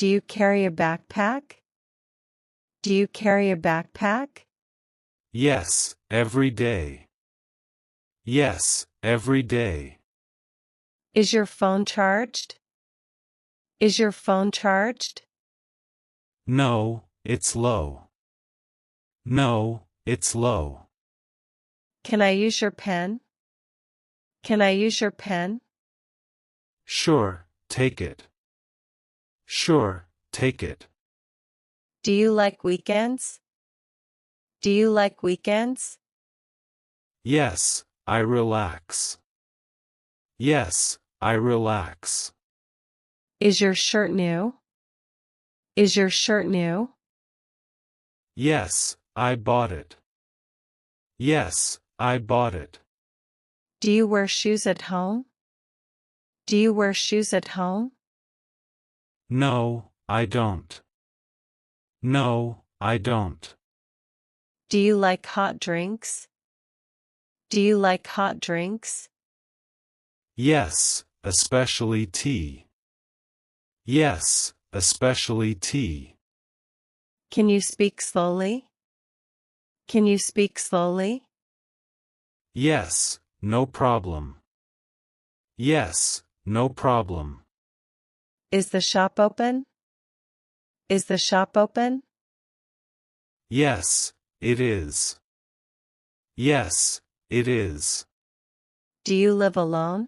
Do you carry a backpack? Do you carry a backpack? Yes, every day. Yes, every day. Is your phone charged? Is your phone charged? No, it's low. No, it's low. Can I use your pen? Can I use your pen? Sure, take it. Sure, take it. Do you like weekends? Do you like weekends? Yes, I relax. Yes, I relax. Is your shirt new? Is your shirt new? Yes, I bought it. Yes, I bought it. Do you wear shoes at home? Do you wear shoes at home? No, I don't. No, I don't. Do you like hot drinks? Do you like hot drinks? Yes, especially tea. Yes, especially tea. Can you speak slowly? Can you speak slowly? Yes, no problem. Yes, no problem. Is the shop open? Is the shop open? Yes, it is. Yes, it is. Do you live alone?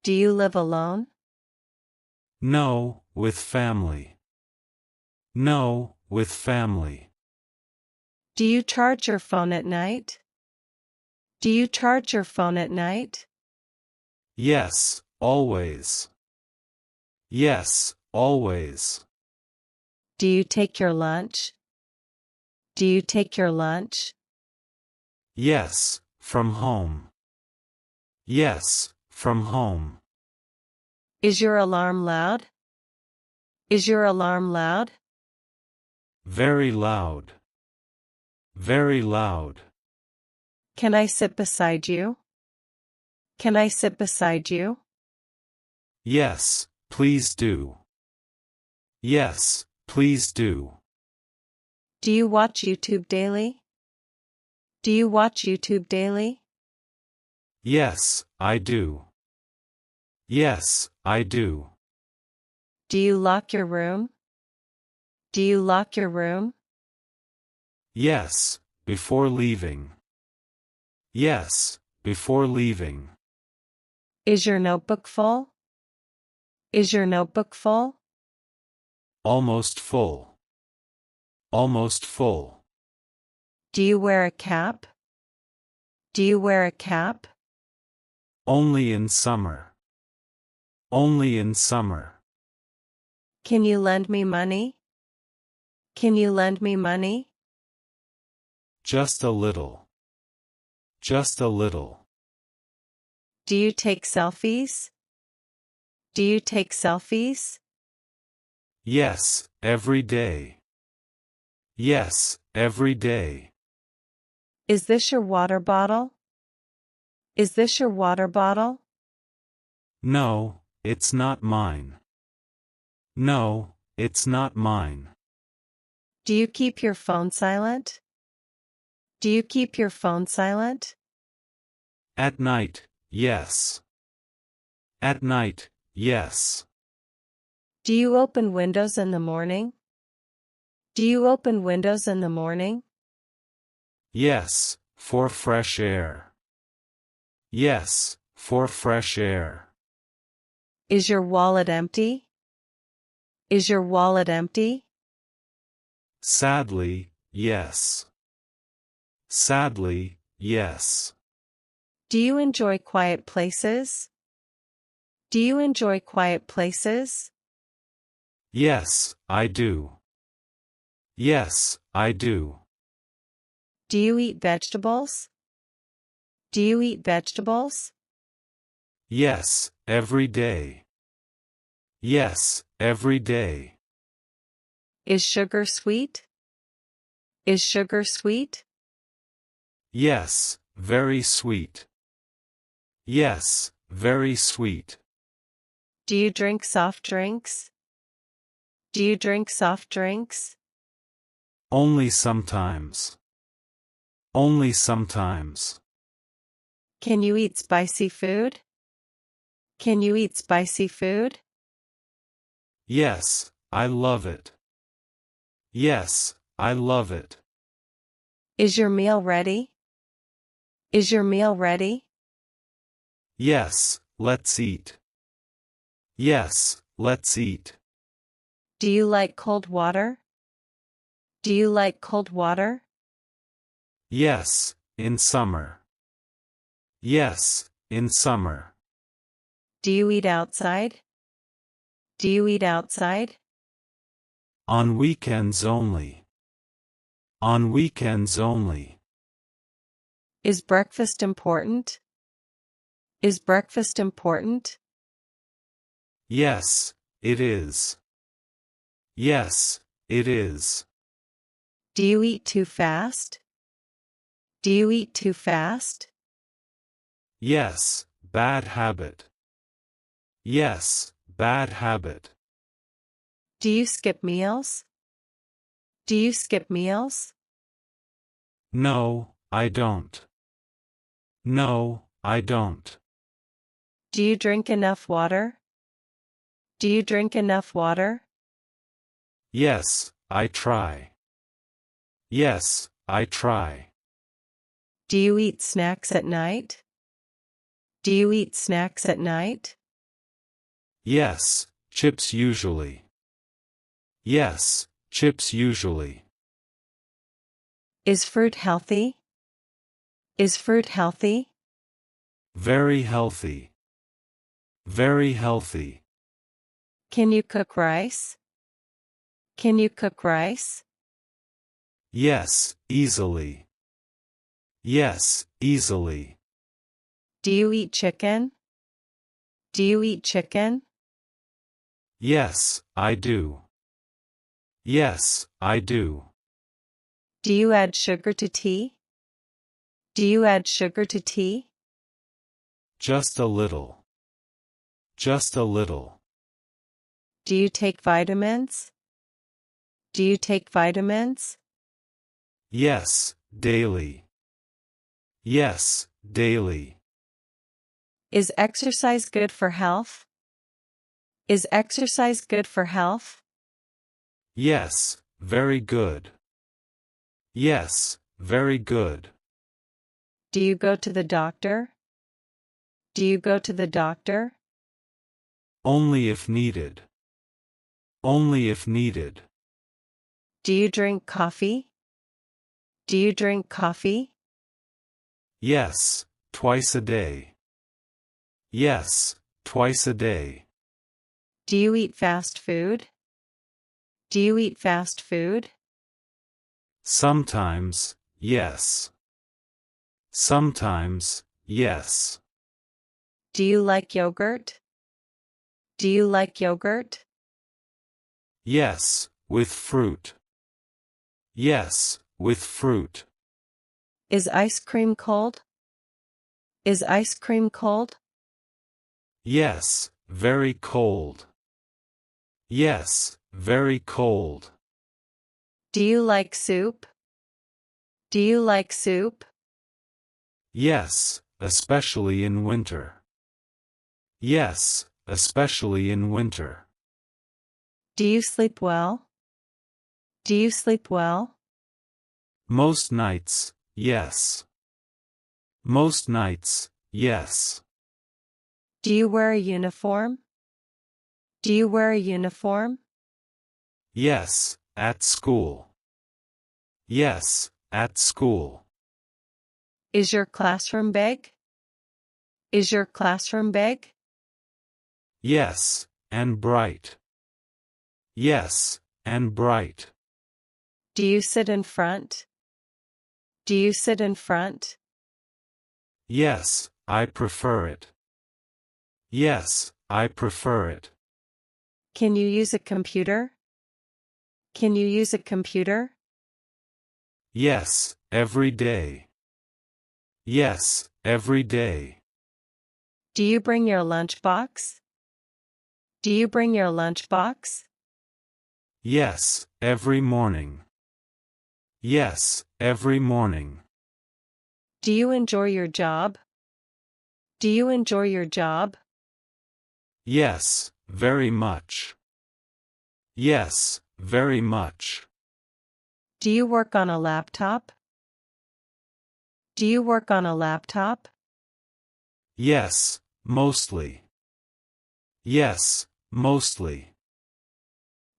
Do you live alone? No, with family. No, with family. Do you charge your phone at night? Do you charge your phone at night? Yes, always. Yes, always. Do you take your lunch? Do you take your lunch? Yes, from home. Yes, from home. Is your alarm loud? Is your alarm loud? Very loud. Very loud. Can I sit beside you? Can I sit beside you? Yes, please do. Yes, please do. Do you watch YouTube daily? Do you watch YouTube daily? Yes, I do. Yes, I do. Do you lock your room? Do you lock your room? Yes, before leaving. Yes, before leaving. Is your notebook full? Is your notebook full? Almost full. Almost full. Do you wear a cap? Do you wear a cap? Only in summer. Only in summer. Can you lend me money? Can you lend me money? Just a little. Just a little. Do you take selfies? Do you take selfies? Yes, every day. Yes, every day. Is this your water bottle? Is this your water bottle? No, it's not mine. No, it's not mine. Do you keep your phone silent? Do you keep your phone silent? At night, yes. At night, yes. Do you open windows in the morning? Do you open windows in the morning? Yes, for fresh air. Yes, for fresh air. Is your wallet empty? Is your wallet empty? Sadly, yes. Sadly, yes. Do you enjoy quiet places? Do you enjoy quiet places? Yes, I do. Yes, I do. Do you eat vegetables? Do you eat vegetables? Yes, every day. Yes, every day. Is sugar sweet? Is sugar sweet? Yes, very sweet. Yes, very sweet. Do you drink soft drinks? Do you drink soft drinks? Only sometimes. Only sometimes. Can you eat spicy food? Can you eat spicy food? Yes, I love it. Yes, I love it. Is your meal ready? Is your meal ready? Yes, let's eat. Yes, let's eat. Do you like cold water? Do you like cold water? Yes, in summer. Yes, in summer. Do you eat outside? Do you eat outside? On weekends only. On weekends only. Is breakfast important? Is breakfast important? Yes, it is. Yes, it is. Do you eat too fast? Do you eat too fast? Yes, bad habit. Yes, bad habit. Do you skip meals? Do you skip meals? No, I don't. No, I don't. Do you drink enough water? Do you drink enough water? Yes, I try. Yes, I try. Do you eat snacks at night? Do you eat snacks at night? Yes, chips usually. Yes, chips usually. Is fruit healthy? Is fruit healthy? Very healthy. Very healthy. Can you cook rice? Can you cook rice? Yes, easily. Yes, easily. Do you eat chicken? Do you eat chicken? Yes, I do. Yes, I do. Do you add sugar to tea? Do you add sugar to tea? Just a little. Just a little. Do you take vitamins? Do you take vitamins? Yes, daily. Yes, daily. Is exercise good for health? Is exercise good for health? Yes, very good. Yes, very good. Do you go to the doctor? Do you go to the doctor? Only if needed. Only if needed. Do you drink coffee? Do you drink coffee? Yes, twice a day. Yes, twice a day. Do you eat fast food? Do you eat fast food? Sometimes, yes. Sometimes, yes. Do you like yogurt? Do you like yogurt? Yes, with fruit. Yes, with fruit. Is ice cream cold? Is ice cream cold? Yes, very cold. Yes, very cold. Do you like soup? Do you like soup? Yes, especially in winter. Yes, especially in winter. Do you sleep well? Do you sleep well? Most nights, yes. Most nights, yes. Do you wear a uniform? Do you wear a uniform? Yes, at school. Yes, at school. Is your classroom big? Is your classroom big? Yes, and bright. Yes, and bright. Do you sit in front? Do you sit in front? Yes, I prefer it. Yes, I prefer it. Can you use a computer? Can you use a computer? Yes, every day. Yes, every day. Do you bring your lunchbox? Do you bring your lunchbox? Yes, every morning. Yes, every morning. Do you enjoy your job? Do you enjoy your job? Yes, very much. Yes, very much. Do you work on a laptop? Do you work on a laptop? Yes, mostly. Yes, mostly.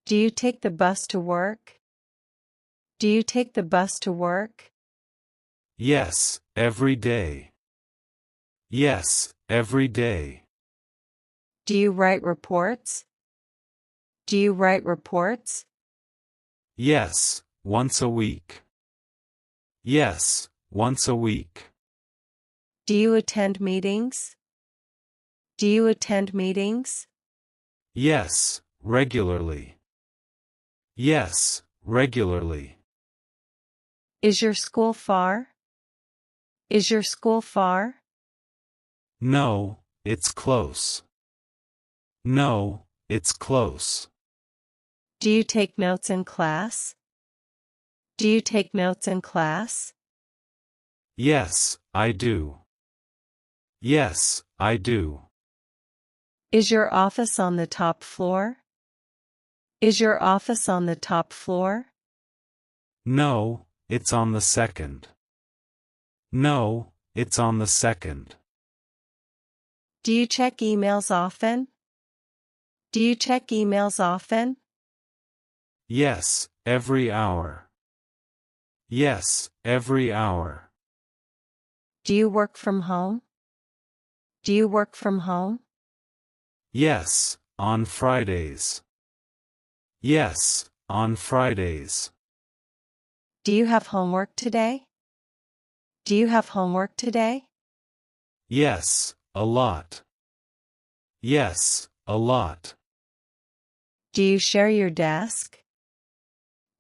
Do you take the bus to work? Do you take the bus to work? Yes, every day. Yes, every day. Do you write reports? Do you write reports? Yes, once a week. Yes, once a week. Do you attend meetings? Do you attend meetings? Yes, regularly. Yes, regularly. Is your school far? Is your school far? No, it's close. No, it's close. Do you take notes in class? Do you take notes in class? Yes, I do. Yes, I do. Is your office on the top floor? Is your office on the top floor? No, it's on the second. No, it's on the second. Do you check emails often? Do you check emails often? Yes, every hour. Yes, every hour. Do you work from home? Do you work from home? Yes, on Fridays. Yes, on Fridays. Do you have homework today? Do you have homework today? Yes, a lot. Yes, a lot. Do you share your desk?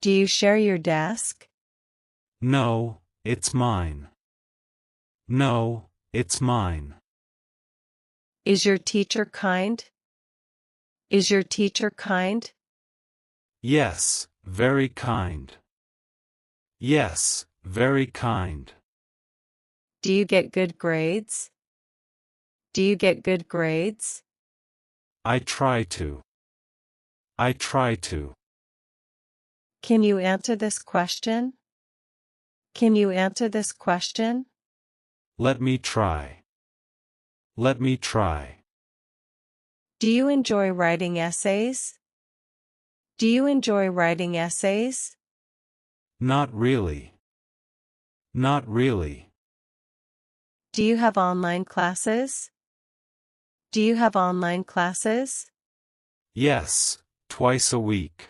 Do you share your desk? No, it's mine. No, it's mine. Is your teacher kind? Is your teacher kind? Yes, very kind. Yes, very kind. Do you get good grades? Do you get good grades? I try to. I try to. Can you answer this question? Can you answer this question? Let me try. Let me try. Do you enjoy writing essays? Do you enjoy writing essays? Not really. Not really. Do you have online classes? Do you have online classes? Yes, twice a week.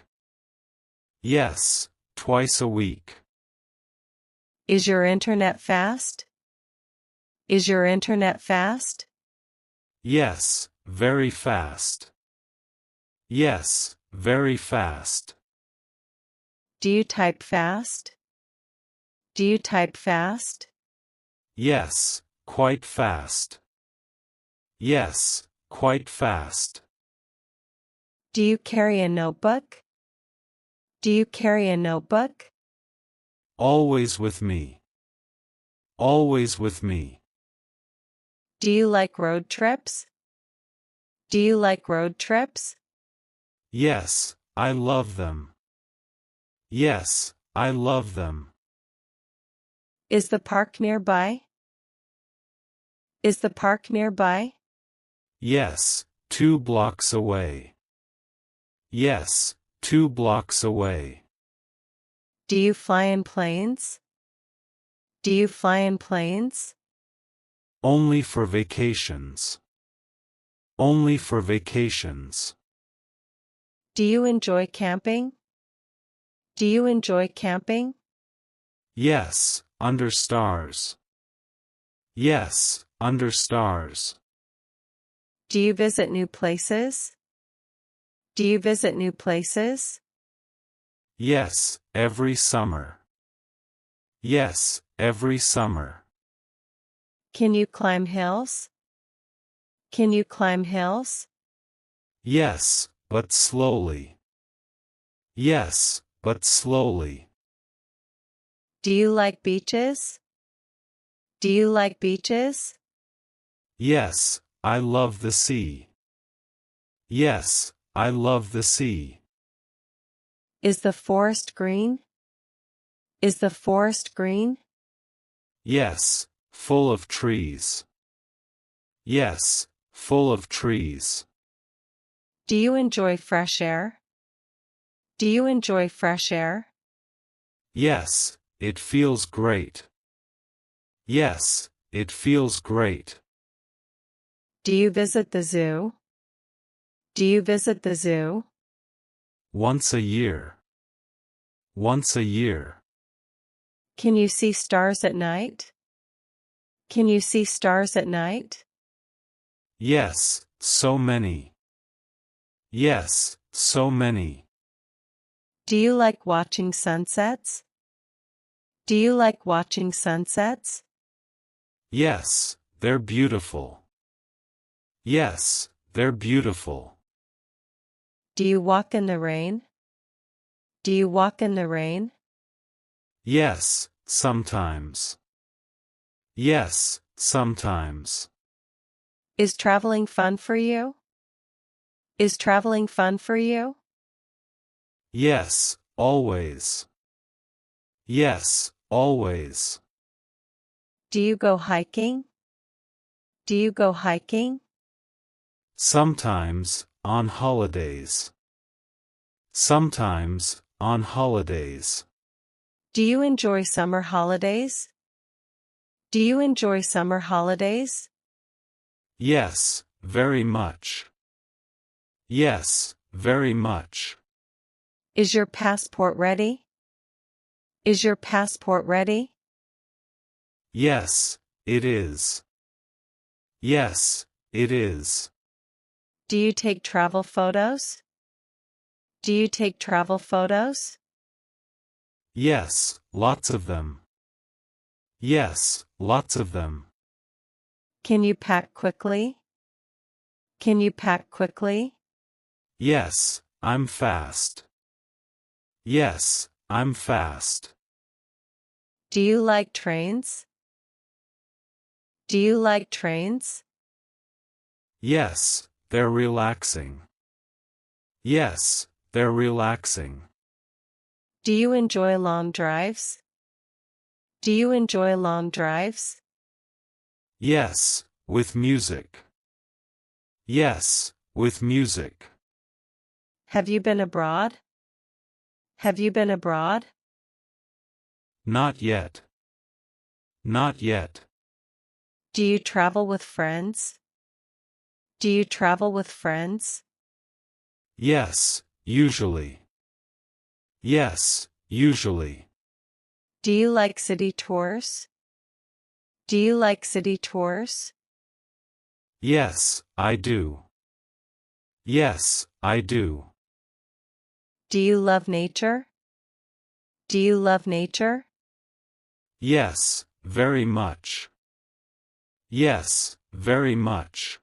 Yes, twice a week. Is your internet fast? Is your internet fast? Yes, very fast. Yes, very fast. Do you type fast? Do you type fast? Yes, quite fast. Yes, quite fast. Do you carry a notebook? Do you carry a notebook? Always with me. Always with me. Do you like road trips? Do you like road trips? Yes, I love them. Yes, I love them. Is the park nearby? Is the park nearby? Yes, 2 blocks away. Yes, 2 blocks away. Do you fly in planes? Do you fly in planes? Only for vacations. Only for vacations. Do you enjoy camping? Do you enjoy camping? Yes, under stars. Yes, under stars. Do you visit new places? Do you visit new places? Yes, every summer. Yes, every summer. Can you climb hills? Can you climb hills? Yes, but slowly. Yes, but slowly. Do you like beaches? Do you like beaches? Yes, I love the sea. Yes, I love the sea. Is the forest green? Is the forest green? Yes, full of trees. Yes, full of trees. Do you enjoy fresh air? Do you enjoy fresh air? Yes, it feels great. Yes, it feels great. Do you visit the zoo? Do you visit the zoo? Once a year. Once a year. Can you see stars at night? Can you see stars at night? Yes, so many. Yes, so many. Do you like watching sunsets? Do you like watching sunsets? Yes, they're beautiful. Yes, they're beautiful. Do you walk in the rain? Do you walk in the rain? Yes, sometimes. Yes, sometimes. Is traveling fun for you? Is traveling fun for you? Yes, always. Yes, always. Do you go hiking? Do you go hiking? Sometimes, on holidays. Sometimes, on holidays. Do you enjoy summer holidays? Do you enjoy summer holidays? Yes, very much. Yes, very much. Is your passport ready? Is your passport ready? Yes, it is. Yes, it is. Do you take travel photos? Do you take travel photos? Yes, lots of them. Yes, lots of them. Can you pack quickly? Can you pack quickly? Yes, I'm fast. Yes, I'm fast. Do you like trains? Do you like trains? Yes, they're relaxing. Yes, they're relaxing. Do you enjoy long drives? Do you enjoy long drives? Yes, with music. Yes, with music. Have you been abroad? Have you been abroad? Not yet. Not yet. Do you travel with friends? Do you travel with friends? Yes, usually. Yes, usually. Do you like city tours? Do you like city tours? Yes, I do. Yes, I do. Do you love nature? Do you love nature? Yes, very much. Yes, very much.